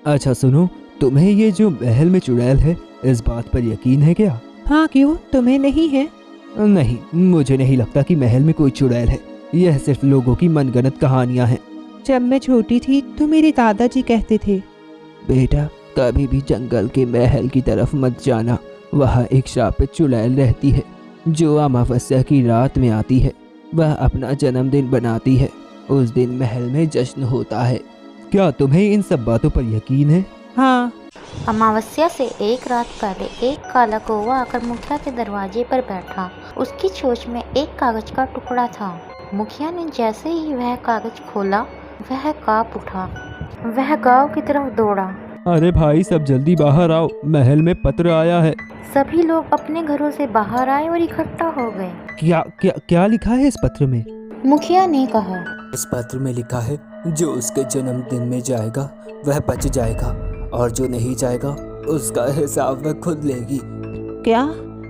अच्छा सुनो, तुम्हें ये जो महल में चुड़ैल है, इस बात पर यकीन है क्या? हाँ, क्यों, तुम्हें नहीं है? नहीं, मुझे नहीं लगता कि महल में कोई चुड़ैल है। यह सिर्फ लोगों की मनगढ़ंत कहानियां हैं। जब मैं छोटी थी तो मेरे दादाजी कहते थे। बेटा, कभी भी जंगल के महल की तरफ मत जाना। वहाँ एक श्रापित चुड़ैल रहती है जो अमावस्या की रात में आती है। वह अपना जन्मदिन बनाती है। उस दिन महल में जश्न होता है। क्या तुम्हें इन सब बातों पर यकीन है? हाँ। अमावस्या से एक रात पहले एक काला कौवा आकर मुखिया के दरवाजे पर बैठा। उसकी चोंच में एक कागज का टुकड़ा था। मुखिया ने जैसे ही वह कागज खोला, वह कांप उठा। वह गांव की तरफ दौड़ा। अरे भाई, सब जल्दी बाहर आओ, महल में पत्र आया है। सभी लोग अपने घरों से बाहर आए और इकट्ठा हो गए। क्या क्या क्या लिखा है इस पत्र में? मुखिया ने कहा, इस पत्र में लिखा है, जो उसके जन्मदिन में जाएगा वह बच जाएगा, और जो नहीं जाएगा उसका हिसाब वह खुद लेगी। क्या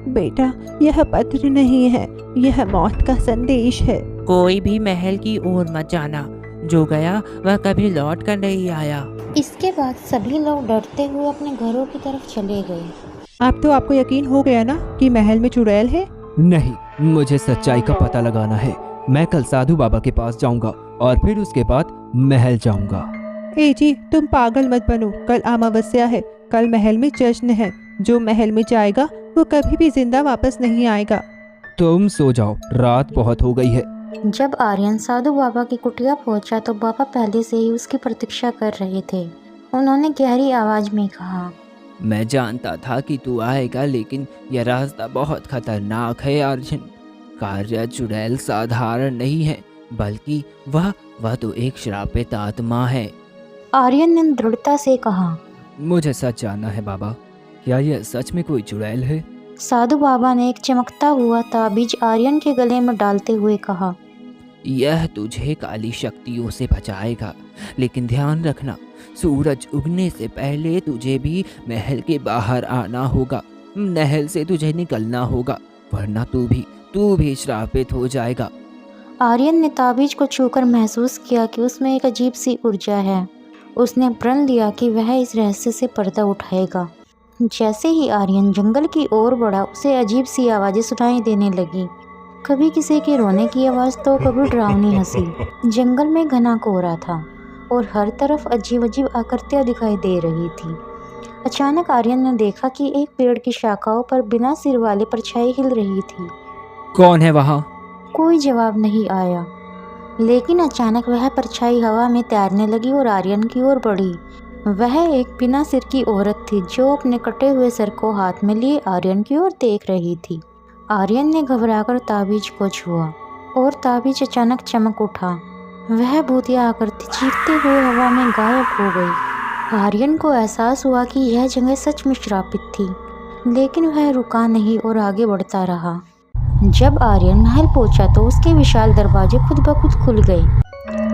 बेटा, यह पत्र नहीं है, यह मौत का संदेश है। कोई भी महल की ओर मत जाना। जो गया वह कभी लौट कर नहीं आया। इसके बाद सभी लोग डरते हुए अपने घरों की तरफ चले गए। अब तो आपको यकीन हो गया ना कि महल में चुड़ैल है? नहीं, मुझे सच्चाई का पता लगाना है। मैं कल साधु बाबा के पास जाऊंगा और फिर उसके बाद महल जाऊंगा। ए जी, तुम पागल मत बनो। कल अमावस्या है, कल महल में जश्न है। जो महल में जाएगा वो कभी भी जिंदा वापस नहीं आएगा। तुम सो जाओ, रात बहुत हो गई है। जब आर्यन साधु बाबा की कुटिया पहुंचा तो बाबा पहले से ही उसकी प्रतीक्षा कर रहे थे। उन्होंने गहरी आवाज में कहा, मैं जानता था कि तू आएगा, लेकिन यह रास्ता बहुत खतरनाक है अर्जुन। कार्य चुड़ैल साधारण नहीं है, बल्कि वह तो एक श्रापित आत्मा है। आर्यन ने दृढ़ता से कहा। मुझे सच जानना है बाबा, क्या यह सच में कोई चुड़ैल है? साधु बाबा ने एक चमकता हुआ ताबीज आर्यन के गले में डालते हुए कहा, यह तुझे काली शक्तियों से बचाएगा, लेकिन ध्यान रखना, सूरज उगने से पहले तुझे भी महल के बाहर आना होगा। महल से तुझे निकलना होगा, वरना तू भी श्रापित हो जाएगा। आर्यन ने ताबीज को छूकर महसूस किया कि उसमें एक अजीब सी ऊर्जा है। उसने प्रण लिया कि वह इस रहस्य से पर्दा उठाएगा। जैसे ही आर्यन जंगल की ओर बढ़ा, उसे अजीब सी आवाज़ें सुनाई देने लगी। कभी किसी के रोने की आवाज़ तो कभी डरावनी हंसी। जंगल में घना कोहरा था और हर तरफ अजीब अजीब आकृतियाँ दिखाई दे रही थी। अचानक आर्यन ने देखा कि एक पेड़ की शाखाओं पर बिना सिर वाले परछाई हिल रही थी। कौन है वहाँ? कोई जवाब नहीं आया, लेकिन अचानक वह परछाई हवा में तैरने लगी और आर्यन की ओर बढ़ी। वह एक बिना सिर की औरत थी जो अपने कटे हुए सर को हाथ में लिए आर्यन की ओर देख रही थी। आर्यन ने घबराकर ताबीज को छुआ और ताबीज अचानक चमक उठा। वह भूतिया आकृति चीखते हुए हवा में गायब हो गई। आर्यन को एहसास हुआ कि यह जगह सच में श्रापित थी, लेकिन वह रुका नहीं और आगे बढ़ता रहा। जब आर्यन महल पहुंचा तो उसके विशाल दरवाजे खुद ब खुद खुल गए।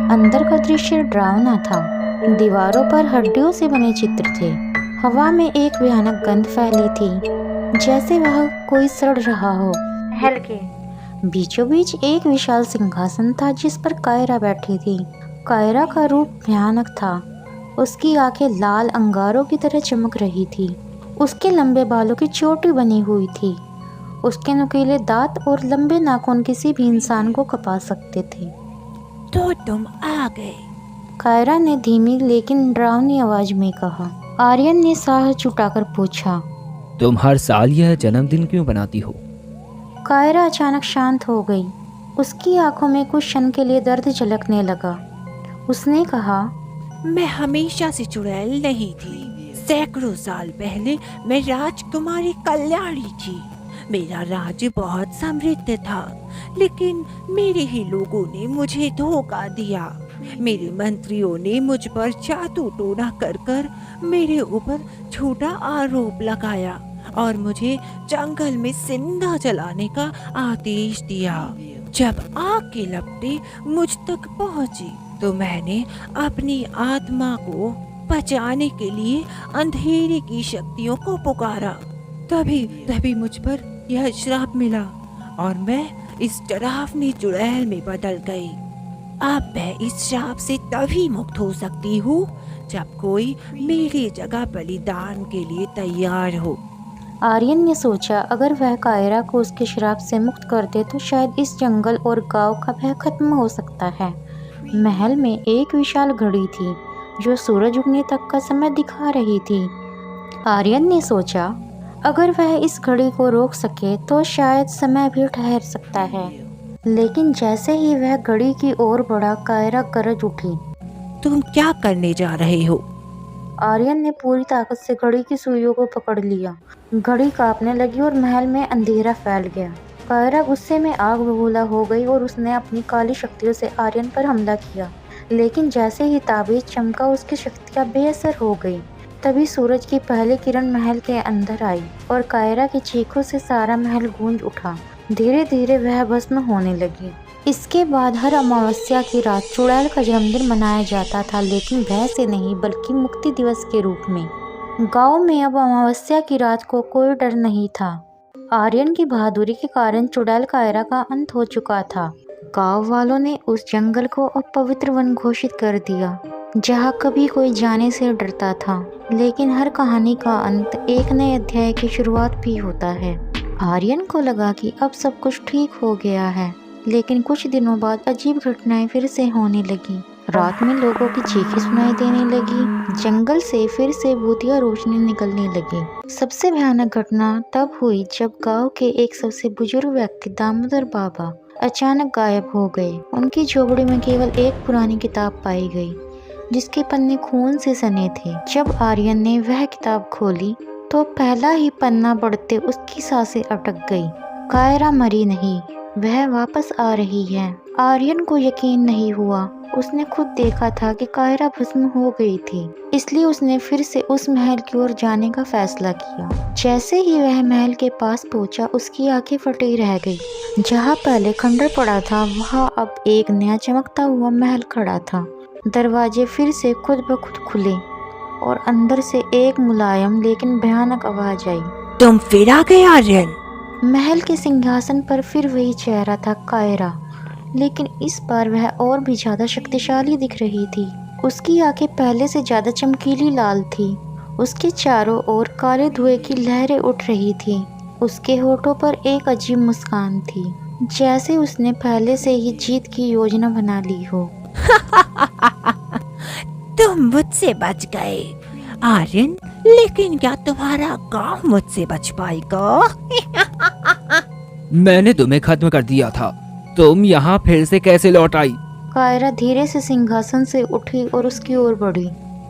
अंदर का दृश्य डरावना था। दीवारों पर हड्डियों से बने चित्र थे। हवा में एक भयानक गंध फैली थी, जैसे वह कोई सड़ रहा हो। महल के बीचों बीच एक विशाल सिंहासन था जिस पर कायरा बैठी थी। कायरा का रूप भयानक था। उसकी आंखें लाल अंगारों की तरह चमक रही थी। उसके लंबे बालों की चोटी बनी हुई थी। उसके नुकीले दांत और लंबे नाखून किसी भी इंसान को कपा सकते थे। तो तुम आ गए, कायरा ने धीमी लेकिन डरावनी आवाज में कहा। आर्यन ने साह जुटाकर पूछा, तुम हर साल यह जन्मदिन क्यों बनाती हो? कायरा अचानक शांत हो गई। उसकी आंखों में कुछ क्षण के लिए दर्द झलकने लगा। उसने कहा, मैं हमेशा से चुड़ैल नहीं थी। सैकड़ों साल पहले मैं राजकुमारी कल्याणी थी। मेरा राज्य बहुत समृद्ध था, लेकिन मेरे ही लोगों ने मुझे धोखा दिया। मेरे मंत्रियों ने मुझ पर जादू टोना कर मेरे ऊपर झूठा आरोप लगाया और मुझे जंगल में जिंदा जलाने का आदेश दिया। जब आग की लपटें मुझ तक पहुंची तो मैंने अपनी आत्मा को बचाने के लिए अंधेरे की शक्तियों को पुकारा। तभी मुझ पर यह श्राप मिला और मैं इस डरावनी चुड़ैल में बदल गई। अब मैं इस श्राप से तभी मुक्त हो सकती हूँ जब कोई मेरी जगह बलिदान के लिए तैयार हो। आर्यन ने सोचा अगर वह कायरा को उसके श्राप से मुक्त कर दे तो शायद इस जंगल और गांव का भय खत्म हो सकता है। महल में एक विशाल घड़ी थी जो सूरज उगने तक का समय दिखा रही थी। आर्यन ने सोचा अगर वह इस घड़ी को रोक सके तो शायद समय भी ठहर सकता है। लेकिन जैसे ही वह घड़ी की ओर बढ़ा, कायरा गरज उठी। तुम क्या करने जा रहे हो? आर्यन ने पूरी ताकत से घड़ी की सुइयों को पकड़ लिया। घड़ी कांपने लगी और महल में अंधेरा फैल गया। कायरा गुस्से में आग बबूला हो गई और उसने अपनी काली शक्तियों से आर्यन पर हमला किया। लेकिन जैसे ही ताबीज चमका, उसकी शक्तियाँ बेअसर हो गई। तभी सूरज की पहली किरण महल के अंदर आई और कायरा की चीखों से सारा महल गूंज उठा। धीरे धीरे वह भस्म होने लगी। इसके बाद हर अमावस्या की रात चुड़ैल का जन्मदिन मनाया जाता था, लेकिन भय से नहीं बल्कि मुक्ति दिवस के रूप में। गांव में अब अमावस्या की रात को कोई डर नहीं था। आर्यन की बहादुरी के कारण चुड़ैल कायरा का अंत हो चुका था। गांव वालों ने उस जंगल को अब पवित्र वन घोषित कर दिया, जहां कभी कोई जाने से डरता था। लेकिन हर कहानी का अंत एक नए अध्याय की शुरुआत भी होता है। आर्यन को लगा कि अब सब कुछ ठीक हो गया है, लेकिन कुछ दिनों बाद अजीब घटनाएं फिर से होने लगी। रात में लोगों की चीखें सुनाई देने लगी। जंगल से फिर से भूतिया रोशनी निकलने लगी। सबसे भयानक घटना तब हुई जब गांव के एक सबसे बुजुर्ग व्यक्ति दामोदर बाबा अचानक गायब हो गए। उनकी झोपड़ी में केवल एक पुरानी किताब पाई गई, जिसके पन्ने खून से सने थे। जब आर्यन ने वह किताब खोली तो पहला ही पन्ना पढ़ते उसकी सांसें अटक गई। कायरा मरी नहीं, वह वापस आ रही है। आर्यन को यकीन नहीं हुआ। उसने खुद देखा था कि कायरा भस्म हो गई थी, इसलिए उसने फिर से उस महल की ओर जाने का फैसला किया। जैसे ही वह महल के पास पहुंचा, उसकी आंखें फटी रह गई। जहां पहले खंडर पड़ा था, वहां अब एक नया चमकता हुआ महल खड़ा था। दरवाजे फिर से खुद ब खुद खुले और अंदर से एक मुलायम लेकिन भयानक आवाज आई। तुम फिर आ गए आर्यन। महल के सिंहासन पर फिर वही चेहरा था, कायरा, लेकिन इस बार वह और भी ज्यादा शक्तिशाली दिख रही थी। उसकी आंखें पहले से ज्यादा चमकीली लाल थी। उसके चारों ओर काले धुएं की लहरें उठ रही थी। उसके होठों पर एक अजीब मुस्कान थी, जैसे उसने पहले से ही जीत की योजना बना ली हो। तुम मुझसे बच गए आर्यन, लेकिन क्या तुम्हारा गांव मुझसे बच पाएगा? मैंने तुम्हें खत्म कर दिया था, तुम यहाँ फिर से कैसे लौट आई? कायरा धीरे से सिंहासन से उठी और उसकी ओर बढ़ी।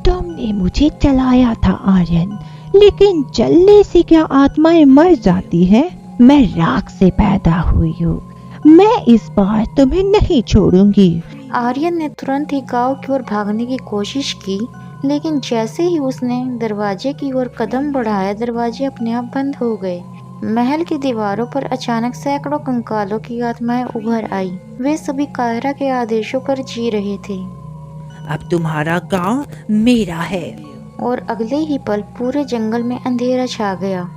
तुमने मुझे चलाया था आर्यन, लेकिन जलने से क्या आत्माएं मर जाती हैं? मैं राख से पैदा हुई हूँ। मैं इस बार तुम्हें नहीं छोड़ूंगी। आर्यन ने तुरंत ही गांव की ओर भागने की कोशिश की, लेकिन जैसे ही उसने दरवाजे की ओर कदम बढ़ाया, दरवाजे अपने आप बंद हो गए। महल की दीवारों पर अचानक सैकड़ों कंकालों की आत्माएं उभर आई। वे सभी कायरा के आदेशों पर जी रहे थे। अब तुम्हारा गांव मेरा है। और अगले ही पल पूरे जंगल में अंधेरा छा गया।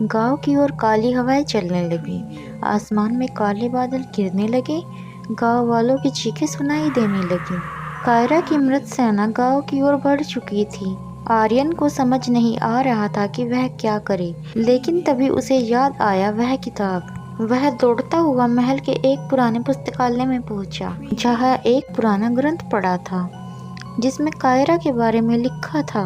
गांव की ओर काली हवाएं चलने लगी। आसमान में काले बादल गिरने लगे। गांव वालों की चीखें सुनाई देने लगी। कायरा की मृत सेना गांव की ओर बढ़ चुकी थी। आर्यन को समझ नहीं आ रहा था कि वह क्या करे, लेकिन तभी उसे याद आया वह किताब। वह दौड़ता हुआ महल के एक पुराने पुस्तकालय में पहुंचा, जहां एक पुराना ग्रंथ पड़ा था जिसमें कायरा के बारे में लिखा था।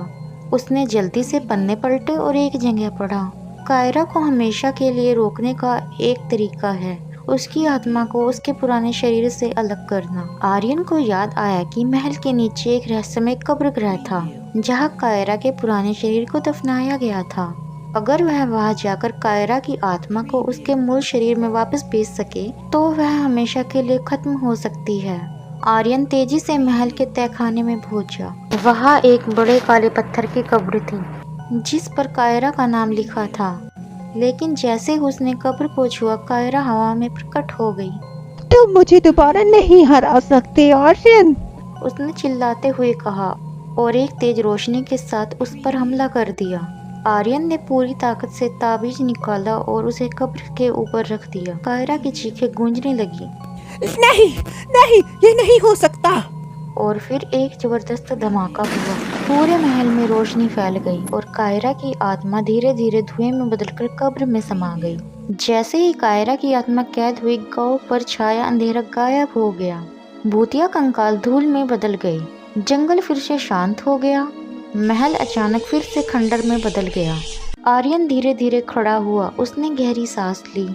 उसने जल्दी से पन्ने पलटे और एक जगह पढ़ा। कायरा को हमेशा के लिए रोकने का एक तरीका है, उसकी आत्मा को उसके पुराने शरीर से अलग करना। आर्यन को याद आया कि महल के नीचे एक रहस्यमय कब्र गृह था, जहां कायरा के पुराने शरीर को दफनाया गया था। अगर वह वहां जाकर कायरा की आत्मा को उसके मूल शरीर में वापस भेज सके, तो वह हमेशा के लिए खत्म हो सकती है। आर्यन तेजी से महल के तहखाने में पहुंचा। वहां एक बड़े काले पत्थर की कब्र थी, जिस पर कायरा का नाम लिखा था। लेकिन जैसे उसने कब्र को छुआ, कायरा हवा में प्रकट हो गई। तुम मुझे दोबारा नहीं हरा सकते आर्यन, उसने चिल्लाते हुए कहा और एक तेज रोशनी के साथ उस पर हमला कर दिया। आर्यन ने पूरी ताकत से ताबीज निकाला और उसे कब्र के ऊपर रख दिया। कायरा की चीखें गूंजने लगी। नहीं नहीं, ये नहीं हो सकता। और फिर एक जबरदस्त धमाका हुआ। पूरे महल में रोशनी फैल गई और कायरा की आत्मा धीरे धीरे धुएं में बदलकर कब्र में समा गई। जैसे ही कायरा की आत्मा कैद हुई, गांव पर छाया अंधेरा गायब हो गया। भूतिया कंकाल धूल में बदल गए। जंगल फिर से शांत हो गया। महल अचानक फिर से खंडर में बदल गया। आर्यन धीरे धीरे खड़ा हुआ। उसने गहरी सांस ली।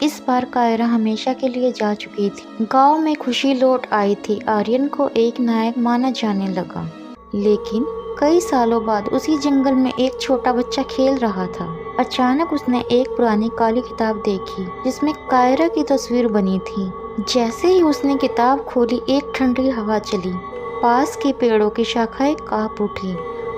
इस बार कायरा हमेशा के लिए जा चुकी थी। गांव में खुशी लौट आई थी। आर्यन को एक नायक माना जाने लगा। लेकिन कई सालों बाद उसी जंगल में एक छोटा बच्चा खेल रहा था। अचानक उसने एक पुरानी काली किताब देखी जिसमें कायरा की तस्वीर बनी थी। जैसे ही उसने किताब खोली, एक ठंडी हवा चली। पास के पेड़ों की शाखाएं कांप उठी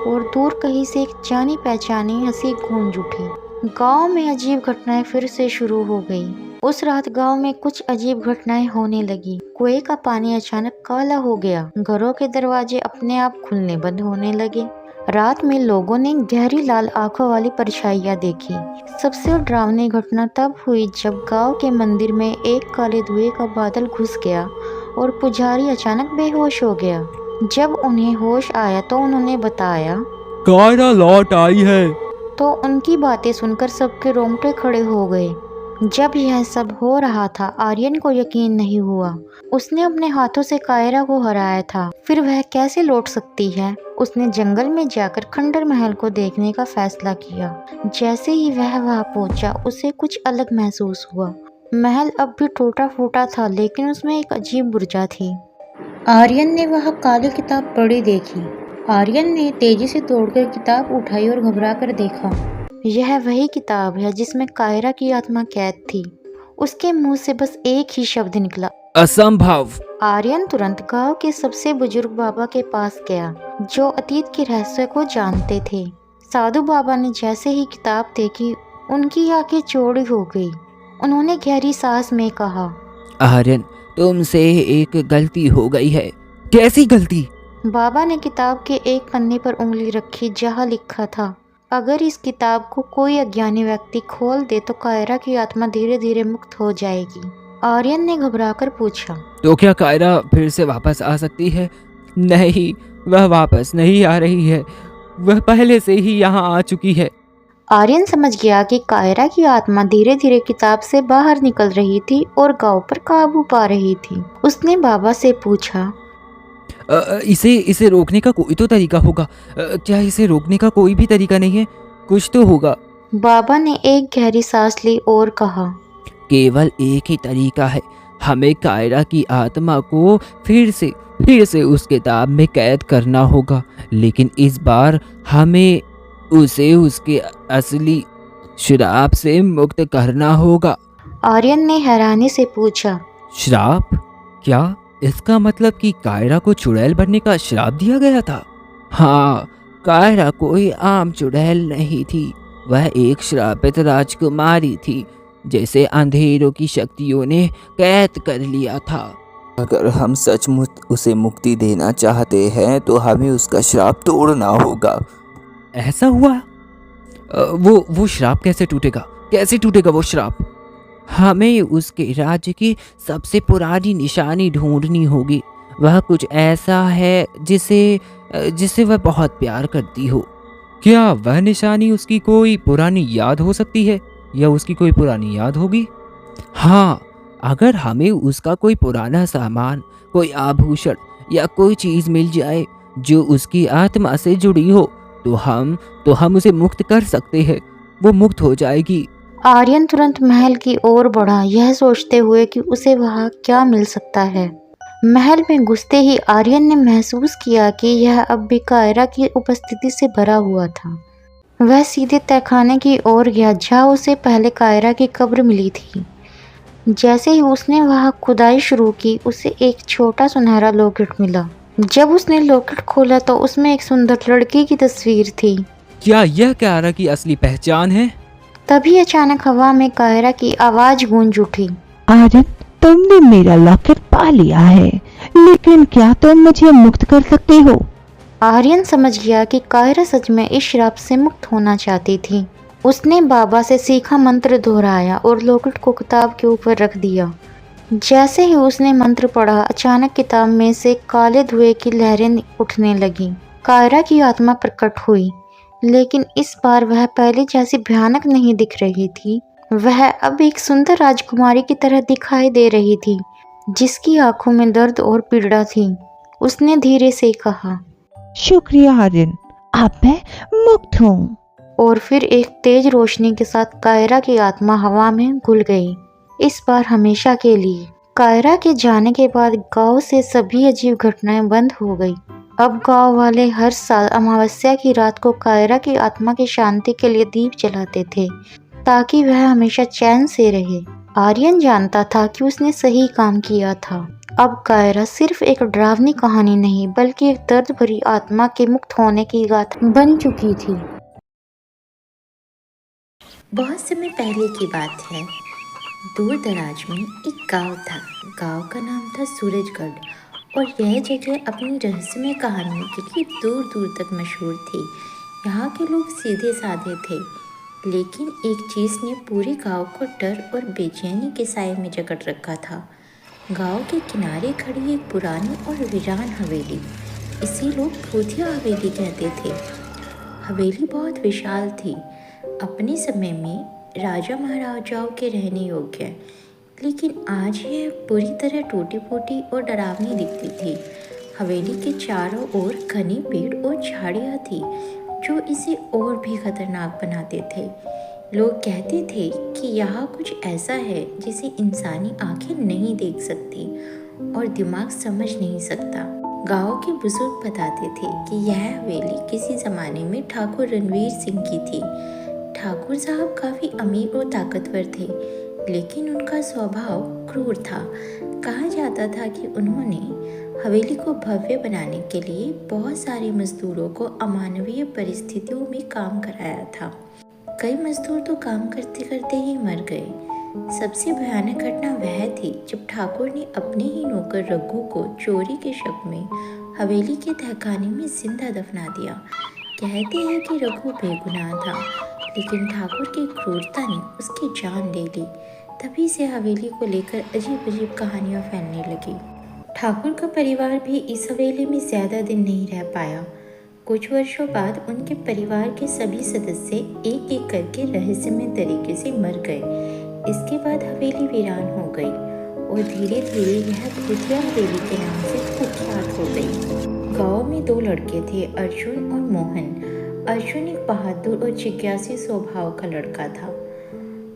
और दूर कहीं से एक जानी पहचानी हंसी गूंज उठी। गांव में अजीब घटनाएं फिर से शुरू हो गई। उस रात गांव में कुछ अजीब घटनाएं होने लगी। कुएं का पानी अचानक काला हो गया। घरों के दरवाजे अपने आप खुलने बंद होने लगे। रात में लोगों ने गहरी लाल आंखों वाली परछाइयां देखी। सबसे डरावनी घटना तब हुई जब गांव के मंदिर में एक काले धुएं का बादल घुस गया और पुजारी अचानक बेहोश हो गया। जब उन्हें होश आया तो उन्होंने बताया, कायरा लौट आई है। तो उनकी बातें सुनकर सबके रोंगटे खड़े हो गए। जब यह सब हो रहा था, आर्यन को यकीन नहीं हुआ। उसने अपने हाथों से कायरा को हराया था, फिर वह कैसे लौट सकती है। उसने जंगल में जाकर खंडर महल को देखने का फैसला किया। जैसे ही वह वहां पहुंचा, उसे कुछ अलग महसूस हुआ। महल अब भी टूटा फूटा था, लेकिन उसमें एक अजीब ऊर्जा थी। आर्यन ने वह काली किताब पढ़ी देखी। आर्यन ने तेजी से दौड़कर किताब उठाई और घबराकर देखा। यह वही किताब है जिसमें कायरा की आत्मा कैद थी। उसके मुंह से बस एक ही शब्द निकला, असंभव। आर्यन तुरंत गांव के सबसे बुजुर्ग बाबा के पास गया, जो अतीत के रहस्य को जानते थे। साधु बाबा ने जैसे ही किताब देखी, उनकी आंखें चौड़ी हो गई। उन्होंने गहरी सांस में कहा, आर्यन, तुमसे एक गलती हो गई है। कैसी गलती? बाबा ने किताब के एक पन्ने पर उंगली रखी जहां लिखा था, अगर इस किताब को कोई अज्ञानी व्यक्ति खोल दे तो कायरा की आत्मा धीरे धीरे मुक्त हो जाएगी। आर्यन ने घबराकर पूछा, तो क्या कायरा फिर से वापस आ सकती है? नहीं, वह वापस नहीं आ रही है। वह पहले से ही यहाँ आ चुकी है। आर्यन समझ गया कि कायरा की आत्मा धीरे धीरे किताब से बाहर निकल रही थी और गांव पर काबू पा रही थी। उसने बाबा से पूछा, इसे रोकने का कोई तो तरीका होगा। क्या इसे रोकने का कोई भी तरीका नहीं है? कुछ तो होगा। बाबा ने एक गहरी सांस ली और कहा, केवल एक ही तरीका है। हमें कायरा की आत्मा को फिर से उस किताब में कैद करना होगा, लेकिन इस बार हमें उसे उसके असली श्राप से मुक्त करना होगा। आर्यन ने हैरानी से पूछा, श्राप? क्या इसका मतलब कि कायरा को चुड़ैल बनने का श्राप दिया गया था? हाँ, कायरा कोई आम चुड़ैल नहीं थी। वह एक श्रापित राजकुमारी थी, जैसे अंधेरों की शक्तियों ने कैद कर लिया था। अगर हम सचमुच उसे मुक्ति देना चाहते हैं तो हमें उसका श्राप तोड़ना होगा। ऐसा हुआ? वो श्राप कैसे टूटेगा? कैसे टूटेगा वो श्राप? हमें उसके राज्य की सबसे पुरानी निशानी ढूंढनी होगी। वह कुछ ऐसा है जिसे वह बहुत प्यार करती हो। क्या वह निशानी उसकी कोई पुरानी याद हो सकती है, या उसकी कोई पुरानी याद होगी? हाँ, अगर हमें उसका कोई पुराना सामान, कोई आभूषण या कोई चीज मिल जाए जो उसकी आत्मा से जुड़ी हो, तो हम उसे मुक्त कर सकते हैं। वो मुक्त हो जाएगी। आर्यन तुरंत महल की ओर बढ़ा, यह सोचते हुए कि उसे वहां क्या मिल सकता है। महल में घुसते ही आर्यन ने महसूस किया कि यह अब भी कायरा की उपस्थिति से भरा हुआ था। वह सीधे तहखाने की ओर गया जहाँ उसे पहले कायरा की कब्र मिली थी। जैसे ही उसने वहां खुदाई शुरू की, उसे एक छोटा सुनहरा लॉकेट मिला। जब उसने लॉकेट खोला तो उसमें एक सुंदर लड़की की तस्वीर थी। क्या यह कायरा की असली पहचान है? तभी अचानक हवा में कायरा की आवाज गूंज उठी, आर्यन, तुमने मेरा लॉकेट पा लिया है, लेकिन क्या तुम मुझे मुक्त कर सकते हो? आर्यन समझ गया कि कायरा सच में इस श्राप से मुक्त होना चाहती थी। उसने बाबा से सीखा मंत्र दोहराया और लॉकेट को किताब के ऊपर रख दिया। जैसे ही उसने मंत्र पढ़ा, अचानक किताब में से काले धुएं की लहरें उठने लगीं। कायरा की आत्मा प्रकट हुई, लेकिन इस बार वह पहले जैसी भयानक नहीं दिख रही थी। वह अब एक सुंदर राजकुमारी की तरह दिखाई दे रही थी, जिसकी आंखों में दर्द और पीड़ा थी। उसने धीरे से कहा, शुक्रिया आर्यन, अब मैं मुक्त हूँ। और फिर एक तेज रोशनी के साथ कायरा की आत्मा हवा में घुल गई, इस बार हमेशा के लिए। कायरा के जाने के बाद गांव से सभी अजीब घटनाएं बंद हो गई। अब गांव वाले हर साल अमावस्या की रात को कायरा की आत्मा की शांति के लिए दीप जलाते थे, ताकि वह हमेशा चैन से रहे। आर्यन जानता था कि उसने सही काम किया था। अब कायरा सिर्फ एक डरावनी कहानी नहीं, बल्कि एक दर्द भरी आत्मा के मुक्त होने की गाथा बन चुकी थी। बहुत समय पहले की बात है। दूर दराज में एक गांव था। गांव का नाम था सूरजगढ़ और यह जगह अपनी रहस्यमय कहानियों के लिए दूर दूर तक मशहूर थी। यहाँ के लोग सीधे साधे थे, लेकिन एक चीज़ ने पूरे गांव को डर और बेचैनी के साए में जकड़ रखा था। गांव के किनारे खड़ी एक पुरानी और वीरान हवेली, इसे लोग भूतिया हवेली कहते थे। हवेली बहुत विशाल थी, अपने समय में राजा महाराजाओं के रहने योग्य, लेकिन आज यह पूरी तरह टूटी फूटी और डरावनी दिखती थी। हवेली के चारों ओर घने पेड़ और झाड़ियाँ थी, जो इसे और भी खतरनाक बनाते थे। लोग कहते थे कि यहाँ कुछ ऐसा है जिसे इंसानी आंखें नहीं देख सकती और दिमाग समझ नहीं सकता। गांव के बुजुर्ग बताते थे कि यह हवेली किसी ज़माने में ठाकुर रणवीर सिंह की थी। ठाकुर साहब काफ़ी अमीर और ताकतवर थे, लेकिन उनका स्वभाव क्रूर था। कहा जाता था कि उन्होंने हवेली को भव्य बनाने के लिए बहुत सारे मजदूरों को अमानवीय परिस्थितियों में काम कराया था। कई मजदूर तो काम करते करते ही मर गए। सबसे भयानक घटना वह थी जब ठाकुर ने अपने ही नौकर रघु को चोरी के शक में हवेली के तहखाने में जिंदा दफना दिया। कहते हैं कि रघु बेगुनाह था, लेकिन ठाकुर की क्रूरता ने उसकी जान ले ली। तभी से हवेली को लेकर अजीब अजीब कहानियाँ फैलने लगी। ठाकुर का परिवार भी इस हवेली में ज़्यादा दिन नहीं रह पाया। कुछ वर्षों बाद उनके परिवार के सभी सदस्य एक एक करके रहस्यमय तरीके से मर गए। इसके बाद हवेली वीरान हो गई और धीरे धीरे यह भूतिया हवेली के नाम से कुख्यात हो गई। गाँव में दो लड़के थे, अर्जुन और मोहन। अर्जुन एक बहादुर और जिज्ञासु स्वभाव का लड़का था,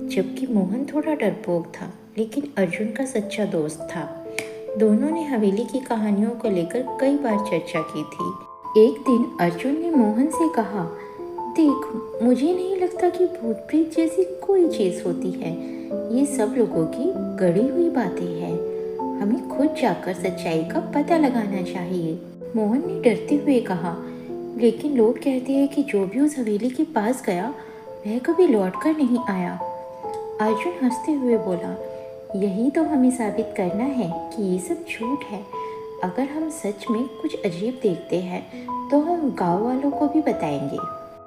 जबकि मोहन थोड़ा डरपोक था, लेकिन अर्जुन का सच्चा दोस्त था। दोनों ने हवेली की कहानियों को लेकर कई बार चर्चा की थी। एक दिन अर्जुन ने मोहन से कहा, देख, मुझे नहीं लगता कि भूत प्रेत जैसी कोई चीज़ होती है। ये सब लोगों की गढ़ी हुई बातें हैं। हमें खुद जाकर सच्चाई का पता लगाना चाहिए। मोहन ने डरते हुए कहा, लेकिन लोग कहते हैं कि जो भी उस हवेली के पास गया वह कभी लौटकर नहीं आया। अर्जुन हंसते हुए बोला, यही तो हमें साबित करना है कि ये सब झूठ है। अगर हम सच में कुछ अजीब देखते हैं तो हम गांव वालों को भी बताएंगे।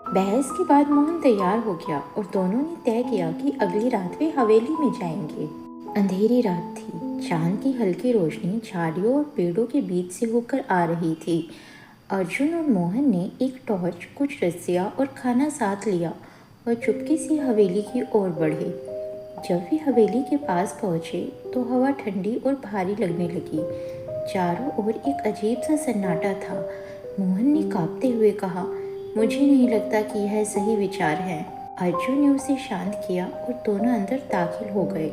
बहस के बाद मोहन तैयार हो गया और दोनों ने तय किया कि अगली रात वे हवेली में जाएंगे। अंधेरी रात थी। चांद की हल्की रोशनी झाड़ियों और पेड़ों के बीच से होकर आ रही थी। अर्जुन और मोहन ने एक टॉर्च, कुछ रस्सियाँ और खाना साथ लिया और चुपके से हवेली की ओर बढ़े। जब वे हवेली के पास पहुँचे तो हवा ठंडी और भारी लगने लगी। चारों ओर एक अजीब सा सन्नाटा था। मोहन ने कांपते हुए कहा, मुझे नहीं लगता कि यह सही विचार है। अर्जुन ने उसे शांत किया और दोनों अंदर दाखिल हो गए।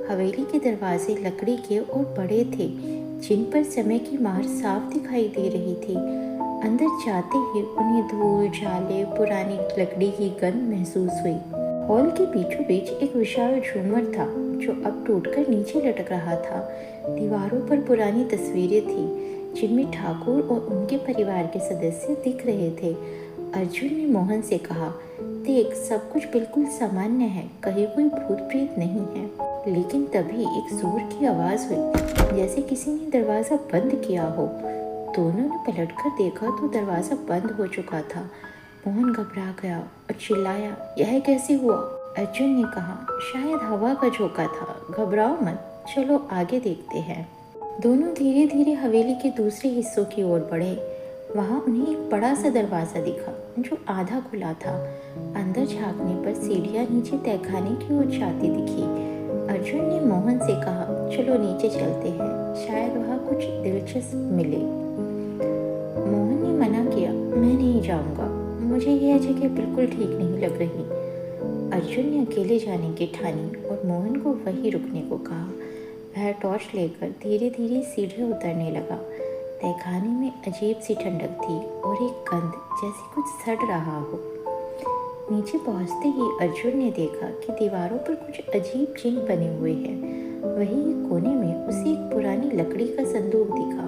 हवेली के दरवाजे लकड़ी के और बड़े थे, जिन पर समय की मार साफ दिखाई दे रही थी। अंदर जाते ही उन्हें धूल, झाले, पुरानी लकड़ी की गंध महसूस हुई। हॉल के बीचों बीच एक विशाल झूमर था, जो अब टूटकर नीचे लटक रहा था। दीवारों पर पुरानी तस्वीरें थी, जिनमें ठाकुर और उनके परिवार के सदस्य दिख रहे थे। अर्जुन ने मोहन से कहा, देख, सब कुछ बिल्कुल सामान्य है, कहीं कोई भूत प्रेत नहीं है। लेकिन तभी एक जोर की आवाज़ हुई, जैसे किसी ने दरवाज़ा बंद किया हो। दोनों ने पलटकर देखा तो दरवाज़ा बंद हो चुका था। मोहन घबरा गया और चिल्लाया, यह कैसे हुआ? अर्जुन ने कहा, शायद हवा का झोंका था, घबराओ मत। चलो आगे देखते हैं। दोनों धीरे धीरे हवेली के दूसरे हिस्सों की ओर बढ़े। वहाँ उन्हें एक बड़ा सा दरवाज़ा दिखा जो आधा खुला था। अंदर झांकने पर सीढ़ियाँ नीचे तहखाने की ओर जाती दिखी। अर्जुन ने मोहन से कहा, चलो नीचे चलते हैं, शायद वहाँ कुछ दिलचस्प मिले। मोहन ने मना किया, मैं नहीं जाऊँगा, मुझे यह जगह बिल्कुल ठीक नहीं लग रही। अर्जुन ने अकेले जाने की ठानी और मोहन को वहीं रुकने को कहा। वह टॉर्च लेकर धीरे धीरे सीढ़ियाँ उतरने लगा। तहखाने में अजीब सी ठंडक थी और एक गंध जैसे कुछ सड़ रहा हो। नीचे पहुंचते ही अर्जुन ने देखा कि दीवारों पर कुछ अजीब चिन्ह बने हुए हैं। वहीं एक कोने में उसे एक पुरानी लकड़ी का संदूक दिखा।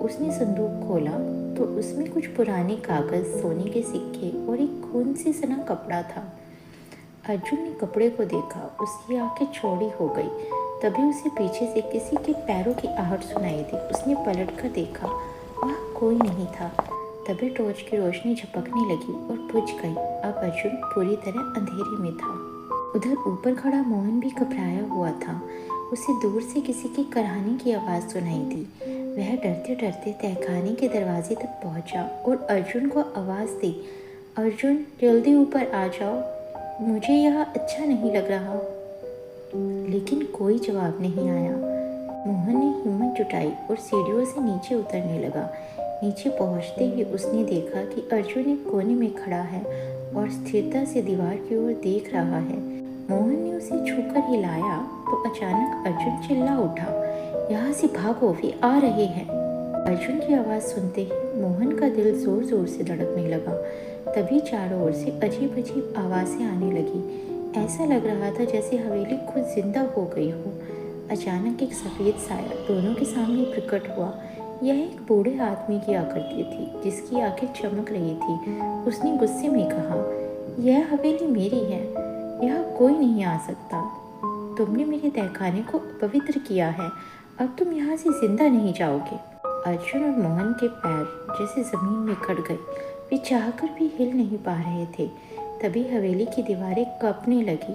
उसने संदूक खोला तो उसमें कुछ पुराने कागज, सोने के सिक्के और एक खून से सना कपड़ा था। अर्जुन ने कपड़े को देखा, उसकी आंखें चौड़ी हो गई। तभी उसे पीछे से किसी के पैरों की आहट सुनाई दी। उसने पलटकर देखा, वहाँ कोई नहीं था। तभी टॉर्च की रोशनी झपकने लगी और बुझ गई। अब अर्जुन पूरी तरह अंधेरे में था। उधर ऊपर खड़ा मोहन भी घबराया हुआ था। उसे दूर से किसी के कराहने की आवाज़ सुनाई दी। वह डरते डरते तहखाने के दरवाजे तक पहुंचा और अर्जुन को आवाज़ दी, अर्जुन जल्दी ऊपर आ जाओ, मुझे यहाँ अच्छा नहीं लग रहा। लेकिन कोई जवाब नहीं आया। मोहन ने हिम्मत जुटाई और सीढ़ियों से नीचे उतरने लगा। नीचे पहुंचते ही उसने देखा कि अर्जुन एक कोने में खड़ा है और स्थिरता से दीवार की ओर देख रहा है। मोहन ने उसे छूकर हिलाया तो अचानक अर्जुन चिल्ला उठा, यहाँ से भागो, वे आ रहे हैं। अर्जुन की आवाज़ सुनते ही मोहन का दिल जोर जोर से धड़कने लगा। तभी चारों ओर से अजीब अजीब आवाज़ें आने लगी। ऐसा लग रहा था जैसे हवेली खुद जिंदा हो गई हो। अचानक एक सफ़ेद साया दोनों के सामने प्रकट हुआ। यह एक बूढ़े आदमी की आकृति थी जिसकी आंखें चमक रही थी। उसने गुस्से में कहा, यह हवेली मेरी है, यहाँ कोई नहीं आ सकता। तुमने मेरे तहखाने को पवित्र किया है, अब तुम यहाँ से जिंदा नहीं जाओगे। अर्जुन और मोहन के पैर जैसे ज़मीन में खड़ गए। वे चाहकर भी हिल नहीं पा रहे थे। तभी हवेली की दीवारें कांपने लगी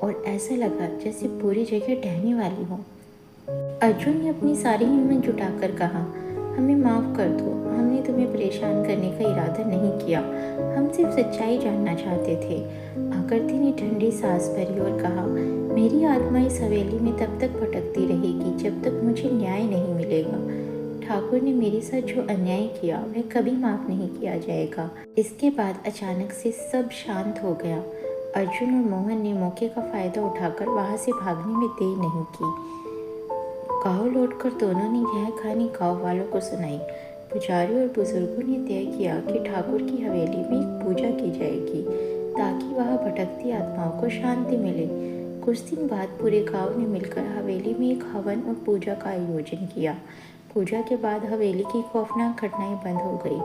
और ऐसा लगा जैसे पूरी जगह ढहने वाली हो। अर्जुन ने अपनी सारी हिम्मत जुटाकर कहा, हमें माफ़ कर दो, हमने तुम्हें परेशान करने का इरादा नहीं किया, हम सिर्फ सच्चाई जानना चाहते थे। आकृति ने ठंडी सांस भरी और कहा, मेरी आत्मा इस हवेली में तब तक भटकती रहेगी जब तक मुझे न्याय नहीं मिलेगा। ठाकुर ने मेरे साथ जो अन्याय किया वह कभी माफ़ नहीं किया जाएगा। इसके बाद अचानक से सब शांत हो गया। अर्जुन और मोहन ने मौके का फ़ायदा उठाकर वहाँ से भागने में देर नहीं की। गाँव लौटकर दोनों ने यह कहानी गाँव वालों को सुनाई। पुजारी और बुजुर्गों ने तय किया कि ठाकुर की हवेली में एक पूजा की जाएगी ताकि वहाँ भटकती आत्माओं को शांति मिले। कुछ दिन बाद पूरे गांव ने मिलकर हवेली में एक हवन और पूजा का आयोजन किया। पूजा के बाद हवेली की खौफनाक घटनाएं बंद हो गई।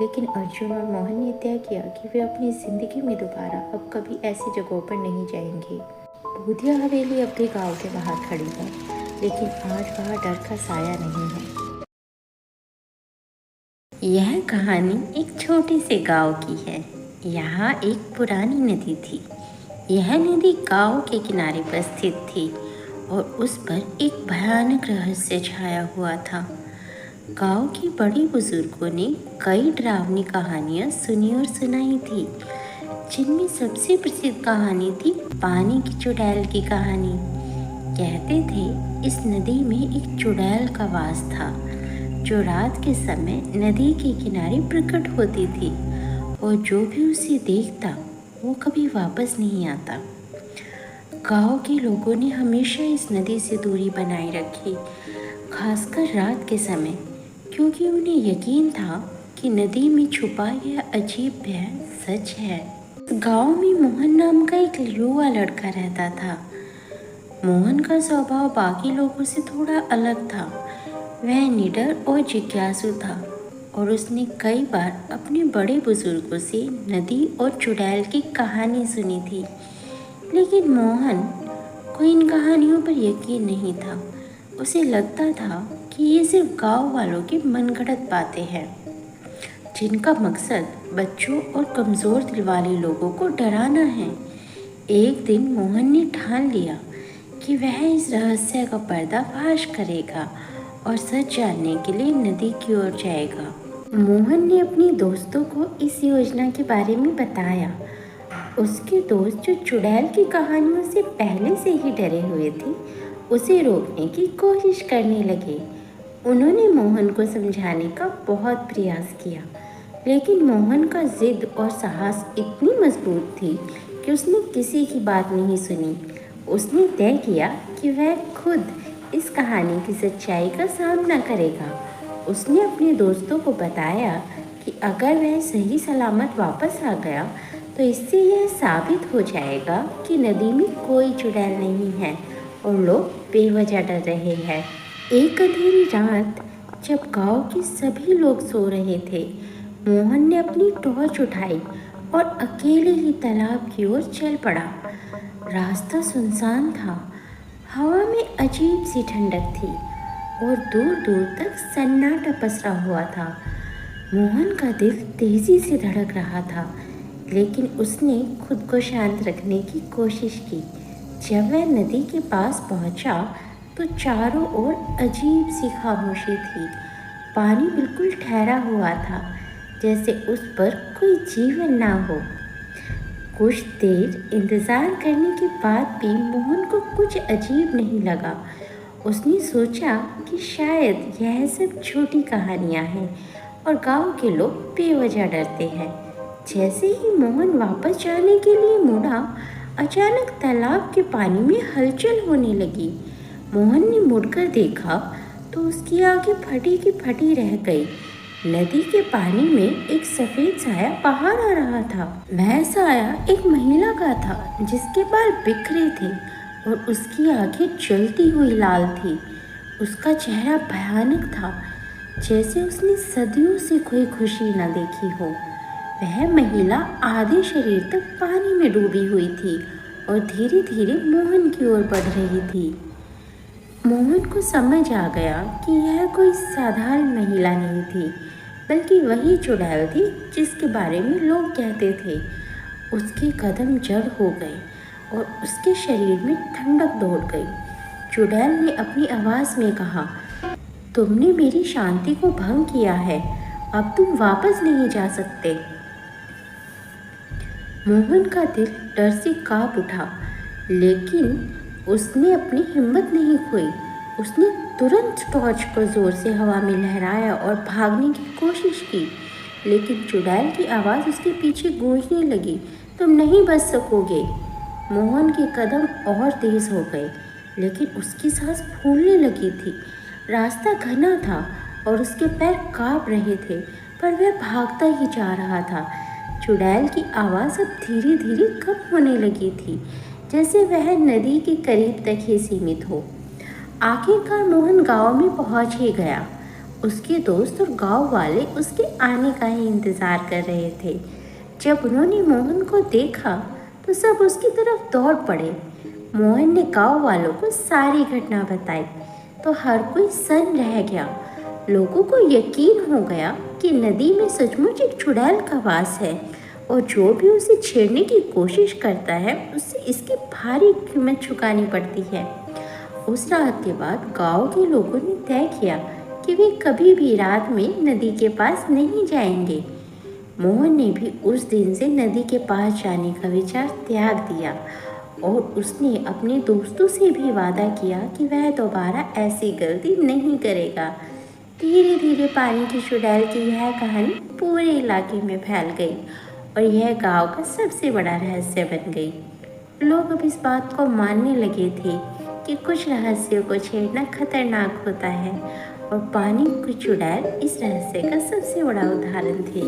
लेकिन अर्जुन और मोहन ने तय किया कि वे अपनी ज़िंदगी में दोबारा अब कभी ऐसी जगहों पर नहीं जाएंगे। भूतिया हवेली अब भी गाँव के बाहर खड़ी है, लेकिन आज वहाँ डर का साया नहीं है। यह कहानी एक छोटे से गांव की है। यहाँ एक पुरानी नदी थी। यह नदी गांव के किनारे पर स्थित थी और उस पर एक भयानक रहस्य छाया हुआ था। गांव के बड़े बुजुर्गों ने कई डरावनी कहानियाँ सुनी और सुनाई थी, जिनमें सबसे प्रसिद्ध कहानी थी पानी की चुड़ैल की कहानी। कहते थे इस नदी में एक चुड़ैल का वास था जो रात के समय नदी के किनारे प्रकट होती थी और जो भी उसे देखता वो कभी वापस नहीं आता। गांव के लोगों ने हमेशा इस नदी से दूरी बनाए रखी, खासकर रात के समय, क्योंकि उन्हें यकीन था कि नदी में छुपा यह अजीब भय सच है। गांव में मोहन नाम का एक युवा लड़का रहता था। मोहन का स्वभाव बाकी लोगों से थोड़ा अलग था। वह निडर और जिज्ञासु था और उसने कई बार अपने बड़े बुजुर्गों से नदी और चुड़ैल की कहानी सुनी थी। लेकिन मोहन को इन कहानियों पर यकीन नहीं था। उसे लगता था कि ये सिर्फ गांव वालों की मनगढ़ंत बातें हैं, जिनका मकसद बच्चों और कमज़ोर दिल वाले लोगों को डराना है। एक दिन मोहन ने ठान लिया कि वह इस रहस्य का पर्दाफाश करेगा और सच जानने के लिए नदी की ओर जाएगा। मोहन ने अपने दोस्तों को इस योजना के बारे में बताया। उसके दोस्त जो चुड़ैल की कहानियों से पहले से ही डरे हुए थे, उसे रोकने की कोशिश करने लगे। उन्होंने मोहन को समझाने का बहुत प्रयास किया, लेकिन मोहन का जिद और साहस इतनी मजबूत थी कि उसने किसी की बात नहीं सुनी। उसने तय किया कि वह खुद इस कहानी की सच्चाई का सामना करेगा। उसने अपने दोस्तों को बताया कि अगर वह सही सलामत वापस आ गया तो इससे यह साबित हो जाएगा कि नदी में कोई चुड़ैल नहीं है और लोग बेवजह डर रहे हैं। एक अंधेरी रात जब गांव के सभी लोग सो रहे थे, मोहन ने अपनी टॉर्च उठाई और अकेले ही तालाब की ओर चल पड़ा। रास्ता सुनसान था, हवा में अजीब सी ठंडक थी और दूर दूर तक सन्नाटा पसरा हुआ था। मोहन का दिल तेजी से धड़क रहा था, लेकिन उसने खुद को शांत रखने की कोशिश की। जब वह नदी के पास पहुंचा तो चारों ओर अजीब सी खामोशी थी। पानी बिल्कुल ठहरा हुआ था, जैसे उस पर कोई जीवन ना हो। कुछ देर इंतज़ार करने के बाद भी मोहन को कुछ अजीब नहीं लगा। उसने सोचा कि शायद यह सब छोटी कहानियाँ हैं और गांव के लोग बेवजह डरते हैं। जैसे ही मोहन वापस जाने के लिए मुड़ा, अचानक तालाब के पानी में हलचल होने लगी। मोहन ने मुड़कर देखा तो उसकी आंखें फटी की फटी रह गई। नदी के पानी में एक सफ़ेद साया बाहर आ रहा था। वह साया एक महिला का था जिसके बाल बिखरे थे और उसकी आंखें जलती हुई लाल थी। उसका चेहरा भयानक था, जैसे उसने सदियों से कोई खुशी न देखी हो। वह महिला आधे शरीर तक पानी में डूबी हुई थी और धीरे धीरे मोहन की ओर बढ़ रही थी। मोहन को समझ आ गया कि यह कोई साधारण महिला नहीं थी, बल्कि वही चुड़ैल थी जिसके बारे में लोग कहते थे। उसके कदम जड़ हो गए और उसके शरीर में ठंडक दौड़ गई। चुड़ैल ने अपनी आवाज़ में कहा, तुमने मेरी शांति को भंग किया है, अब तुम वापस नहीं जा सकते। मोहन का दिल डर से कांप उठा, लेकिन उसने अपनी हिम्मत नहीं खोई। उसने तुरंत टॉर्च को जोर से हवा में लहराया और भागने की कोशिश की, लेकिन चुड़ैल की आवाज़ उसके पीछे गूंजने लगी, तुम नहीं बच सकोगे। मोहन के कदम और तेज हो गए, लेकिन उसकी सांस फूलने लगी थी। रास्ता घना था और उसके पैर कांप रहे थे, पर वह भागता ही जा रहा था। चुड़ैल की आवाज़ अब धीरे धीरे कम होने लगी थी, जैसे वह नदी के करीब तक ही सीमित हो। आखिरकार मोहन गांव में पहुंच ही गया। उसके दोस्त और गांव वाले उसके आने का ही इंतज़ार कर रहे थे। जब उन्होंने मोहन को देखा तो सब उसकी तरफ दौड़ पड़े। मोहन ने गांव वालों को सारी घटना बताई तो हर कोई सन्न रह गया। लोगों को यकीन हो गया कि नदी में सचमुच एक चुड़ैल का वास है और जो भी उसे छेड़ने की कोशिश करता है उससे इसकी भारी कीमत चुकानी पड़ती है। उस रात के बाद गांव के लोगों ने तय किया कि वे कभी भी रात में नदी के पास नहीं जाएंगे। मोहन ने भी उस दिन से नदी के पास जाने का विचार त्याग दिया और उसने अपने दोस्तों से भी वादा किया कि वह दोबारा ऐसी गलती नहीं करेगा। धीरे धीरे पानी की चुड़ैल की यह कहानी पूरे इलाके में फैल गई और यह गांव का सबसे बड़ा रहस्य बन गई। लोग अब इस बात को मानने लगे थे कि कुछ रहस्यों को छेड़ना खतरनाक होता है और पानी की चुड़ैल इस रहस्य का सबसे बड़ा उदाहरण थी।